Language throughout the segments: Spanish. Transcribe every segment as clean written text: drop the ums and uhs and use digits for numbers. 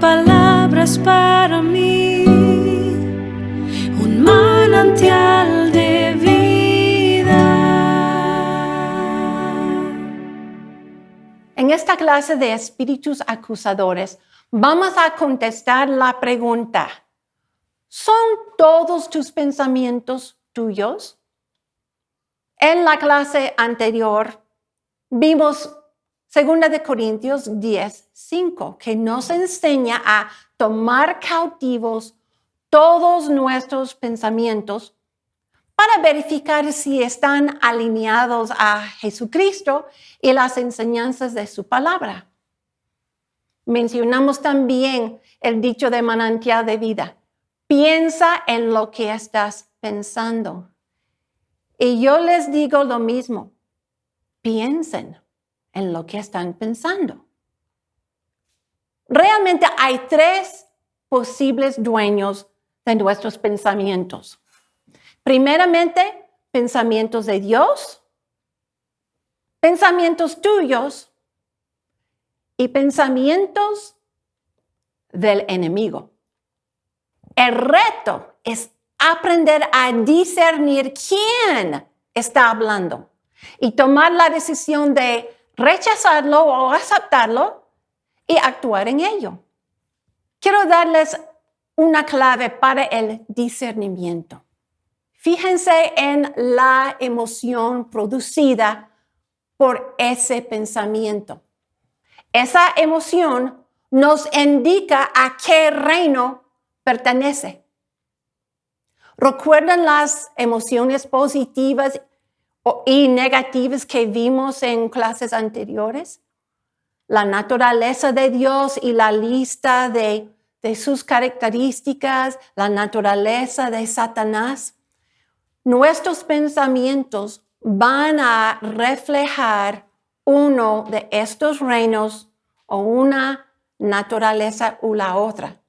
palabra es para mí un manantial de vida. En esta clase de espíritus acusadores, vamos a contestar la pregunta: ¿son todos tus pensamientos tuyos? En la clase anterior vimos 2 Corintios 10:5, que nos enseña a tomar cautivos todos nuestros pensamientos para verificar si están alineados a Jesucristo y las enseñanzas de su palabra. Mencionamos también el dicho de manantial de vida: piensa en lo que estás pensando. Y yo les digo lo mismo: piensen en lo que están pensando. Realmente hay 3 posibles dueños de nuestros pensamientos. Primeramente, pensamientos de Dios, pensamientos tuyos y pensamientos del enemigo. El reto es aprender a discernir quién está hablando y tomar la decisión de rechazarlo o aceptarlo y actuar en ello. Quiero darles una clave para el discernimiento. Fíjense en la emoción producida por ese pensamiento. Esa emoción nos indica a qué reino pertenece. ¿Recuerdan las emociones positivas y negativas que vimos en clases anteriores? La naturaleza de Dios y la lista de sus características, la naturaleza de Satanás. Nuestros pensamientos van a reflejar uno de estos reinos o una naturaleza u la otra.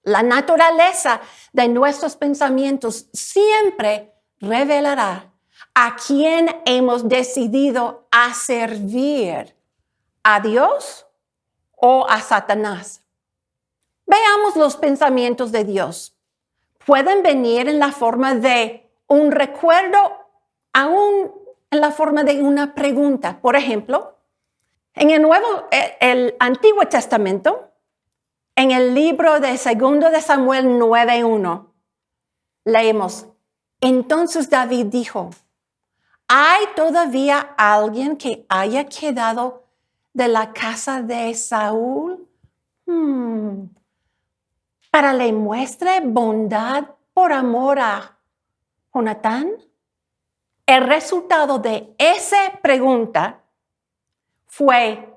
La naturaleza de nuestros pensamientos siempre revelará a quién hemos decidido a servir, a Dios o a Satanás. Veamos los pensamientos de Dios. Pueden venir en la forma de un recuerdo, aún en la forma de una pregunta. Por ejemplo, en el Antiguo Testamento, en el libro de 2 de Samuel 9:1, leemos: entonces David dijo: ¿hay todavía alguien que haya quedado de la casa de Saúl para le muestre bondad por amor a Jonatán? El resultado de esa pregunta fue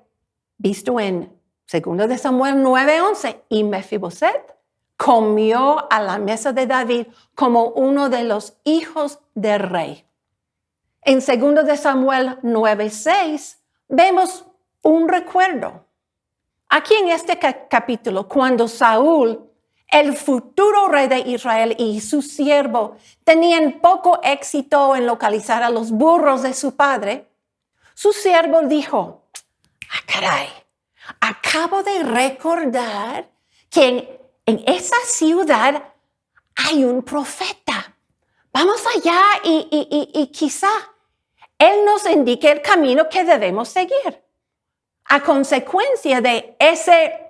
visto en 2 de Samuel 9:11, y Mefiboset comió a la mesa de David como uno de los hijos del rey. En 2 de Samuel 9:6 vemos un recuerdo. Aquí en este capítulo, cuando Saúl, el futuro rey de Israel, y su siervo tenían poco éxito en localizar a los burros de su padre, su siervo dijo: caray, acabo de recordar que en esa ciudad hay un profeta. Vamos allá y quizá él nos indique el camino que debemos seguir. A consecuencia de ese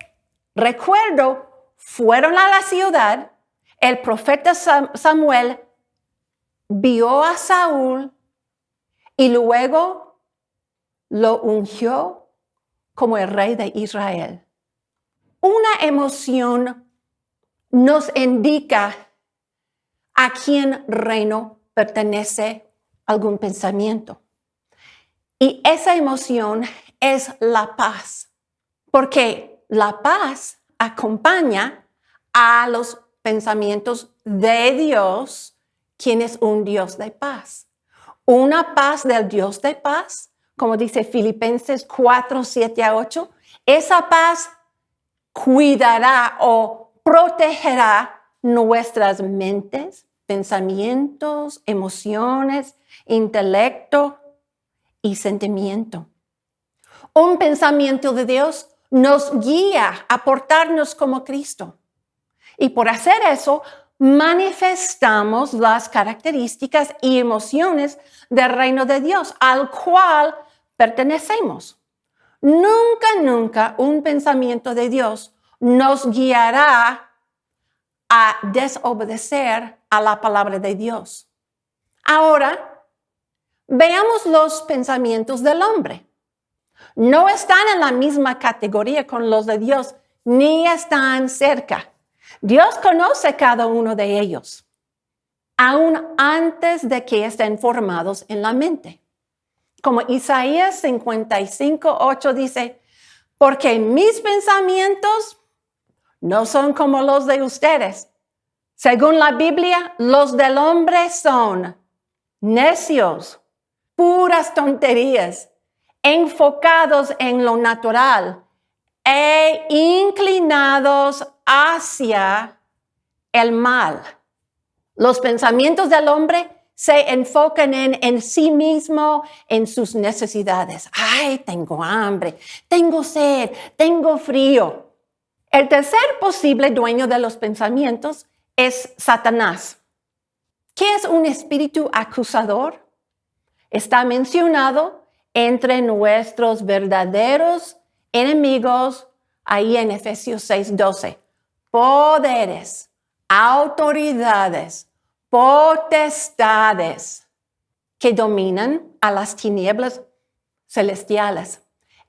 recuerdo, fueron a la ciudad. El profeta Samuel vio a Saúl y luego lo ungió como el rey de Israel. Una emoción nos indica a quién reino pertenece algún pensamiento. Y esa emoción es la paz, porque la paz acompaña a los pensamientos de Dios, quien es un Dios de paz. Una paz del Dios de paz, como dice Filipenses 4:7-8, esa paz cuidará o protegerá nuestras mentes, pensamientos, emociones, intelecto y sentimiento. Un pensamiento de Dios nos guía a portarnos como Cristo. Y por hacer eso, manifestamos las características y emociones del reino de Dios, al cual pertenecemos. Nunca un pensamiento de Dios nos guiará a desobedecer a la palabra de Dios. Ahora, veamos los pensamientos del hombre. No están en la misma categoría con los de Dios, ni están cerca. Dios conoce cada uno de ellos, aún antes de que estén formados en la mente. Como Isaías 55:8 dice, porque mis pensamientos no son como los de ustedes. Según la Biblia, los del hombre son necios, puras tonterías, enfocados en lo natural e inclinados hacia el mal. Los pensamientos del hombre se enfocan en sí mismo, en sus necesidades. Ay, tengo hambre, tengo sed, tengo frío. El tercer posible dueño de los pensamientos es Satanás. ¿Qué es un espíritu acusador? Está mencionado entre nuestros verdaderos enemigos ahí en Efesios 6:12. Poderes, autoridades, potestades que dominan a las tinieblas celestiales.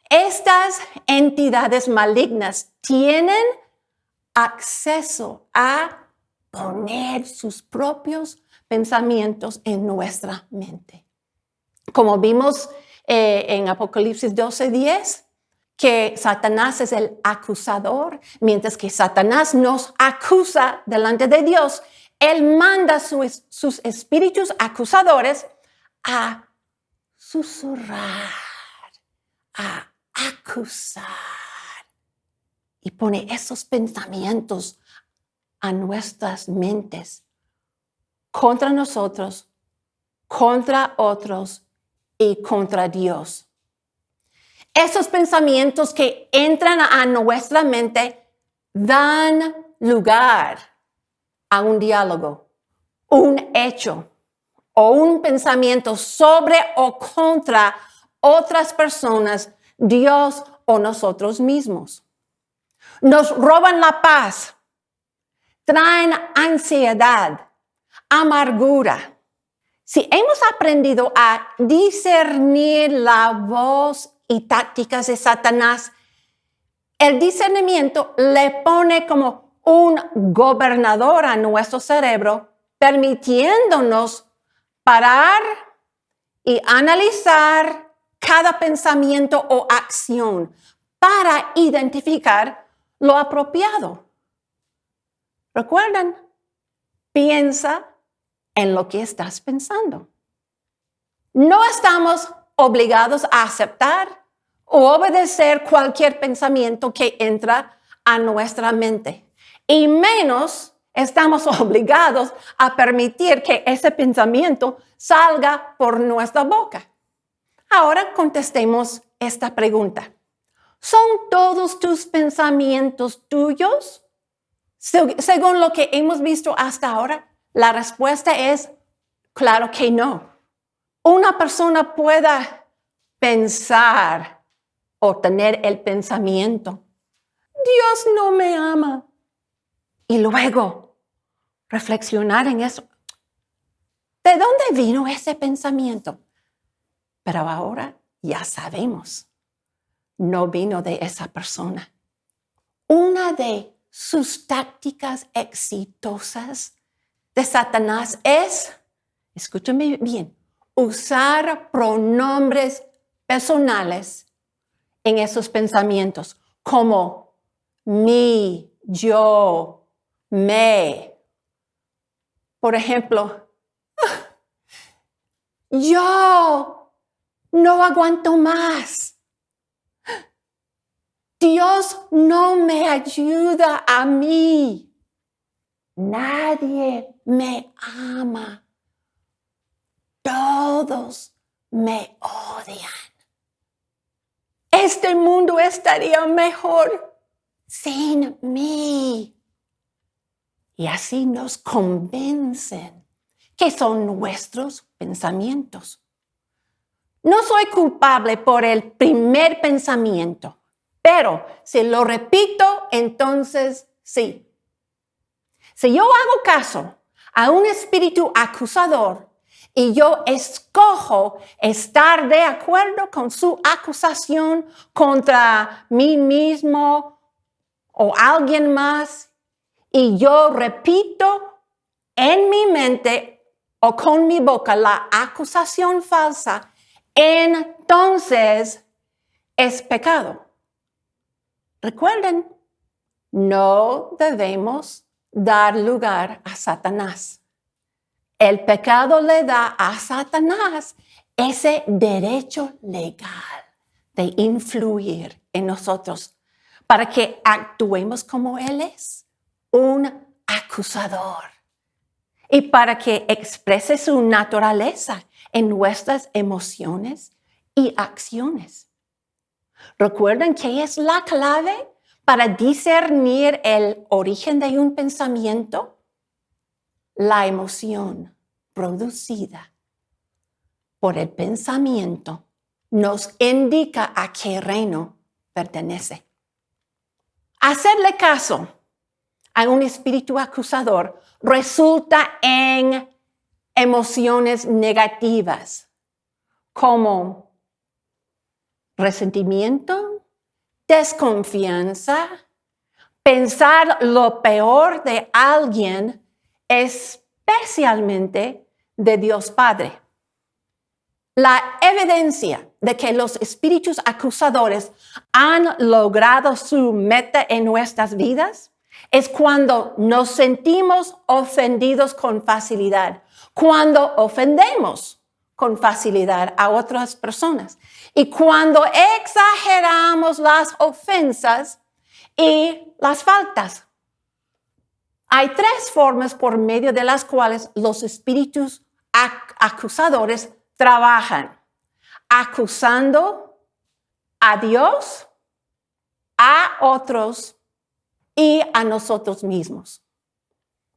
Estas entidades malignas tienen acceso a poner sus propios pensamientos en nuestra mente. Como vimos en Apocalipsis 12:10, que Satanás es el acusador, mientras que Satanás nos acusa delante de Dios, él manda sus espíritus acusadores a susurrar, a acusar, y pone esos pensamientos a nuestras mentes contra nosotros, contra otros y contra Dios. Esos pensamientos que entran a nuestra mente dan lugar a un diálogo, un hecho o un pensamiento sobre o contra otras personas, Dios o nosotros mismos. Nos roban la paz, traen ansiedad, amargura. Si hemos aprendido a discernir la voz y tácticas de Satanás, el discernimiento le pone como un gobernador a nuestro cerebro, permitiéndonos parar y analizar cada pensamiento o acción para identificar lo apropiado. ¿Recuerdan? Piensa en lo que estás pensando. No estamos obligados a aceptar o obedecer cualquier pensamiento que entra a nuestra mente. Y menos estamos obligados a permitir que ese pensamiento salga por nuestra boca. Ahora contestemos esta pregunta. ¿Son todos tus pensamientos tuyos? Según lo que hemos visto hasta ahora, la respuesta es claro que no. Una persona pueda pensar o tener el pensamiento, Dios no me ama. Y luego reflexionar en eso. ¿De dónde vino ese pensamiento? Pero ahora ya sabemos, no vino de esa persona. Una de sus tácticas exitosas de Satanás es, escúchame bien, usar pronombres personales en esos pensamientos, como mi, yo, me. Por ejemplo, yo no aguanto más. Dios no me ayuda a mí. Nadie me ama. Todos me odian. este mundo estaría mejor sin mí. Y así nos convencen que son nuestros pensamientos. No soy culpable por el primer pensamiento, pero si lo repito, entonces sí. Si yo hago caso a un espíritu acusador y yo escojo estar de acuerdo con su acusación contra mí mismo o alguien más, y yo repito en mi mente o con mi boca la acusación falsa, entonces es pecado. Recuerden, no debemos dar lugar a Satanás. El pecado le da a Satanás ese derecho legal de influir en nosotros para que actuemos como Él es, un acusador, y para que exprese su naturaleza en nuestras emociones y acciones. ¿Recuerdan qué es la clave para discernir el origen de un pensamiento? La emoción producida por el pensamiento nos indica a qué reino pertenece. Hacerle caso a un espíritu acusador resulta en emociones negativas como resentimiento, desconfianza, pensar lo peor de alguien, especialmente de Dios Padre. La evidencia de que los espíritus acusadores han logrado su meta en nuestras vidas es cuando nos sentimos ofendidos con facilidad, cuando ofendemos con facilidad a otras personas y cuando exageramos las ofensas y las faltas. Hay 3 formas por medio de las cuales los espíritus acusadores trabajan: acusando a Dios, a otros y a nosotros mismos.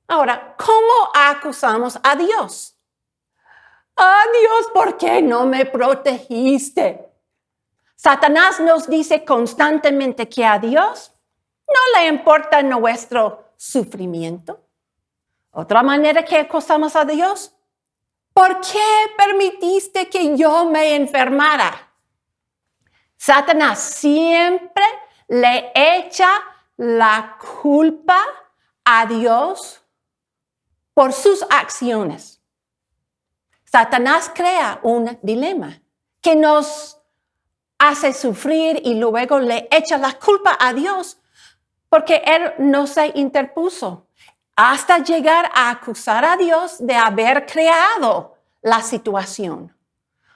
Ahora, ¿cómo acusamos a Dios? ¡Ah, Dios, ¿por qué no me protegiste? Satanás nos dice constantemente que a Dios no le importa nuestro sufrimiento. Otra manera que acusamos a Dios: ¿por qué permitiste que yo me enfermara? Satanás siempre le echa la culpa a Dios por sus acciones. Satanás crea un dilema que nos hace sufrir y luego le echa la culpa a Dios porque Él no se interpuso, hasta llegar a acusar a Dios de haber creado la situación.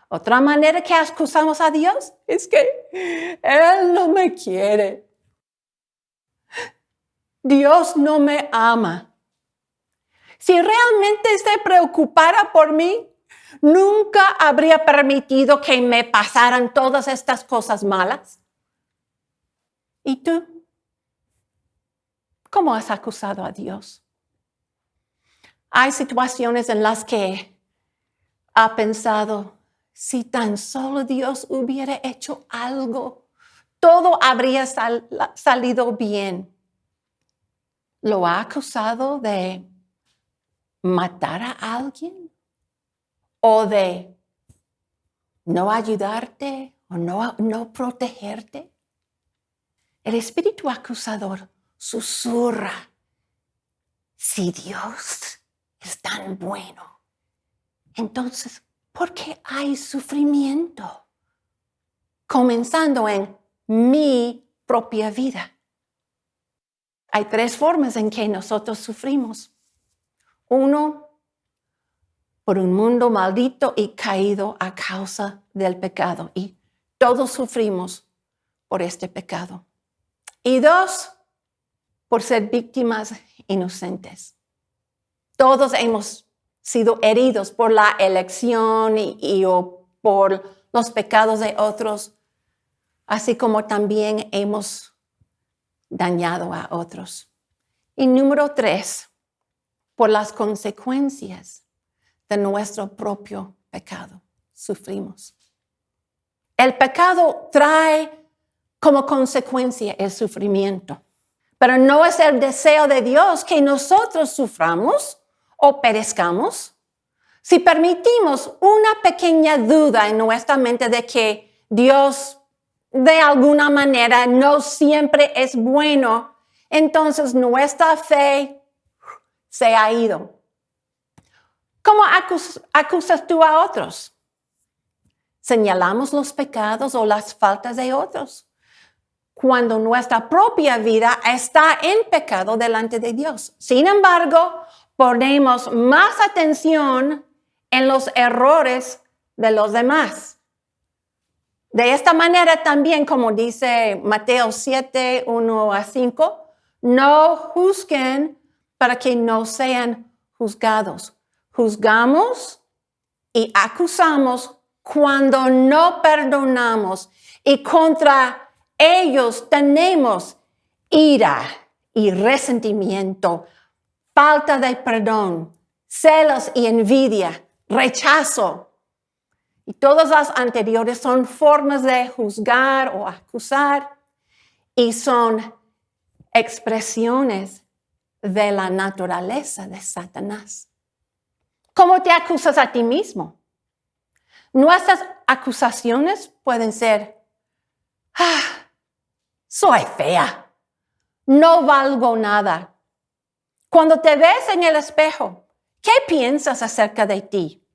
Otra manera que acusamos a Dios es que Él no me quiere. Dios no me ama. Si realmente se preocupara por mí, nunca habría permitido que me pasaran todas estas cosas malas. ¿Y tú? ¿Cómo has acusado a Dios? Hay situaciones en las que ha pensado, si tan solo Dios hubiera hecho algo, todo habría salido bien. ¿Lo ha acusado de matar a alguien? ¿O de no ayudarte o no protegerte? El espíritu acusador susurra: si Dios es tan bueno, entonces, ¿por qué hay sufrimiento? Comenzando en mi propia vida. Hay 3 formas en que nosotros sufrimos. 1, por un mundo maldito y caído a causa del pecado. Y todos sufrimos por este pecado. Y 2, por ser víctimas inocentes. Todos hemos sido heridos por la elección o por los pecados de otros. así como también hemos dañado a otros. Y número 3, por las consecuencias de nuestro propio pecado, sufrimos. El pecado trae como consecuencia el sufrimiento, pero no es el deseo de Dios que nosotros suframos o perezcamos. Si permitimos una pequeña duda en nuestra mente de que Dios de alguna manera no siempre es bueno, entonces nuestra fe se ha ido. ¿Cómo acusas tú a otros? Señalamos los pecados o las faltas de otros cuando nuestra propia vida está en pecado delante de Dios. Sin embargo, ponemos más atención en los errores de los demás. De esta manera también, como dice Mateo 7, 1-5, no juzguen para que no sean juzgados. Juzgamos y acusamos cuando no perdonamos y contra ellos tenemos ira y resentimiento, falta de perdón, celos y envidia, rechazo. Y todas las anteriores son formas de juzgar o acusar y son expresiones de la naturaleza de Satanás. ¿Cómo te acusas a ti mismo? Nuestras acusaciones pueden ser, soy fea, no valgo nada. Cuando te ves en el espejo, ¿qué piensas acerca de ti?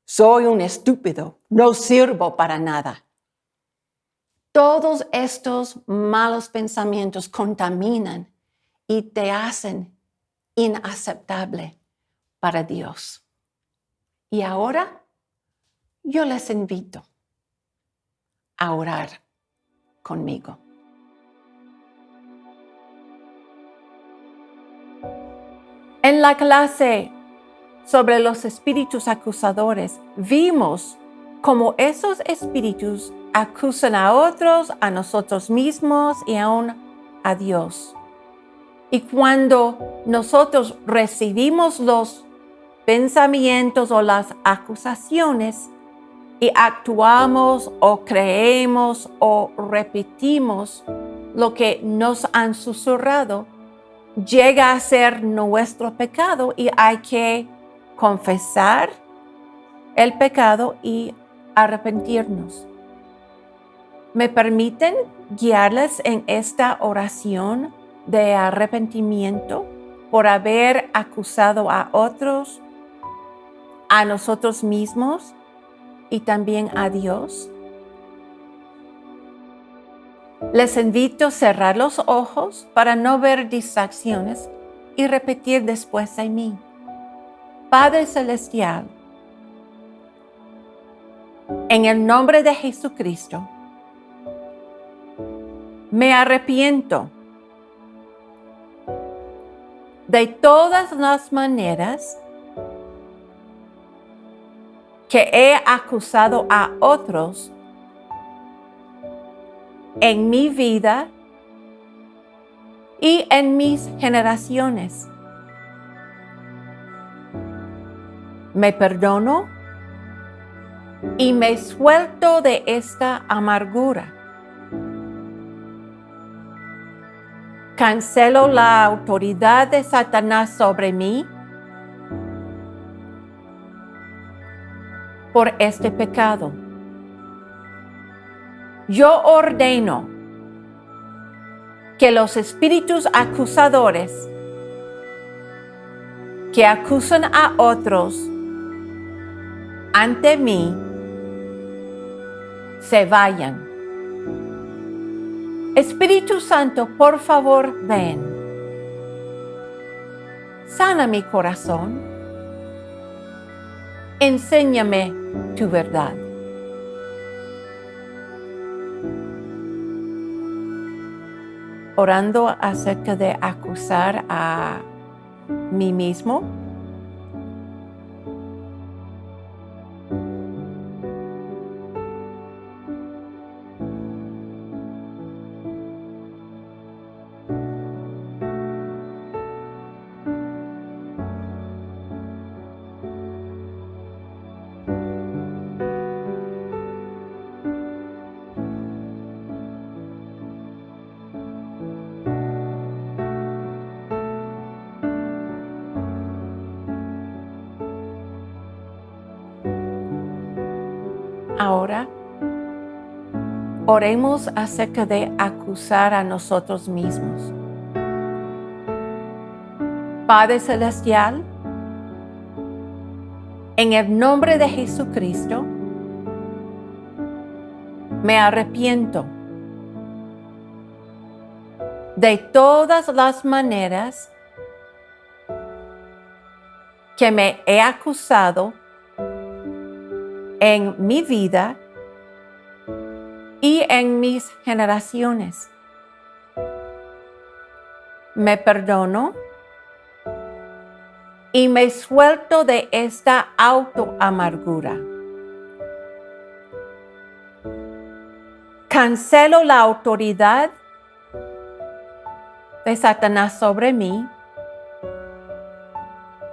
Soy un estúpido, no sirvo para nada. Todos estos malos pensamientos contaminan y te hacen inaceptable para Dios. Y ahora yo les invito a orar conmigo. En la clase sobre los espíritus acusadores, vimos cómo esos espíritus acusan a otros, a nosotros mismos y aún a Dios. Y cuando nosotros recibimos los pensamientos o las acusaciones y actuamos o creemos o repetimos lo que nos han susurrado, llega a ser nuestro pecado y hay que confesar el pecado y arrepentirnos. ¿Me permiten guiarles en esta oración de arrepentimiento por haber acusado a otros, a nosotros mismos y también a Dios? Les invito a cerrar los ojos para no ver distracciones y repetir después de mí. Padre Celestial, en el nombre de Jesucristo, me arrepiento de todas las maneras que he acusado a otros en mi vida y en mis generaciones. Me perdono y me suelto de esta amargura. Cancelo la autoridad de Satanás sobre mí por este pecado. Yo ordeno que los espíritus acusadores que acusan a otros ante mí se vayan. Espíritu Santo, por favor, ven. Sana mi corazón. Enséñame tu verdad. Orando acerca de acusar a mí mismo. Ahora, oremos acerca de acusar a nosotros mismos. Padre Celestial, en el nombre de Jesucristo, me arrepiento de todas las maneras que me he acusado en mi vida y en mis generaciones. Me perdono y me suelto de esta autoamargura. Cancelo la autoridad de Satanás sobre mí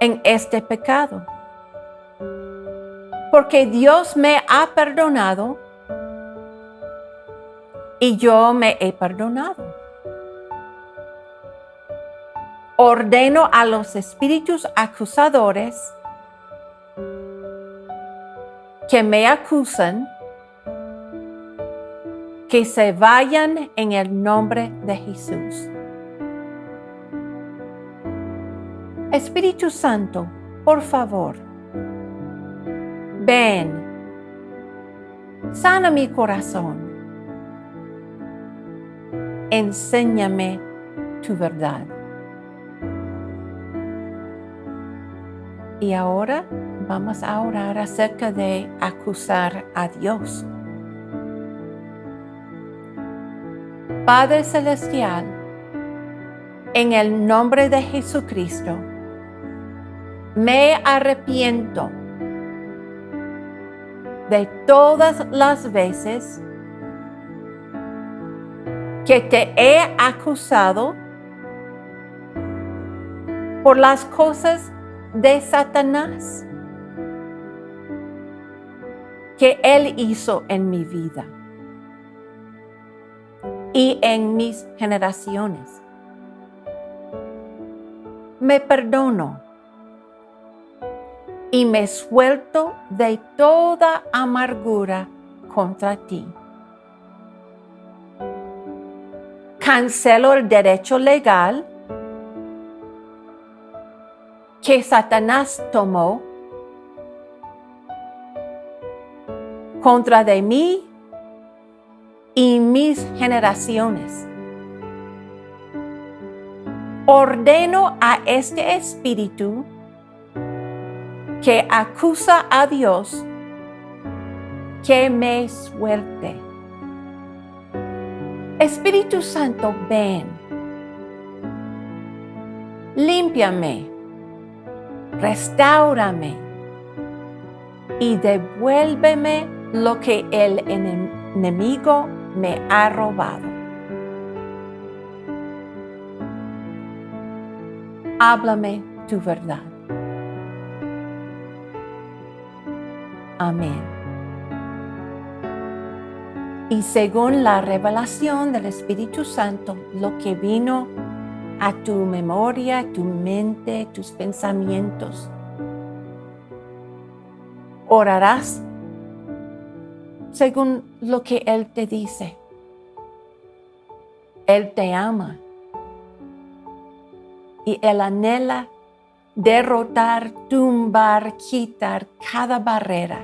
en este pecado, porque Dios me ha perdonado y yo me he perdonado. Ordeno a los espíritus acusadores que me acusan que se vayan en el nombre de Jesús. Espíritu Santo, por favor, ven, sana mi corazón, enséñame tu verdad. Y ahora vamos a orar acerca de acusar a Dios. Padre Celestial, en el nombre de Jesucristo, me arrepiento de todas las veces que te he acusado por las cosas de Satanás que él hizo en mi vida y en mis generaciones. Me perdono y me suelto de toda amargura contra ti. Cancelo el derecho legal que Satanás tomó contra de mí y mis generaciones. Ordeno a este espíritu que acusa a Dios que me suelte. Espíritu Santo, ven, límpiame, restáurame y devuélveme lo que el enemigo me ha robado. Háblame tu verdad. Amén. Y según la revelación del Espíritu Santo, lo que vino a tu memoria, tu mente, tus pensamientos, orarás según lo que Él te dice. Él te ama y Él anhela derrotar, tumbar, quitar cada barrera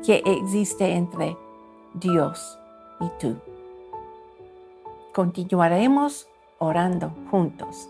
que existe entre Dios y tú. Continuaremos orando juntos.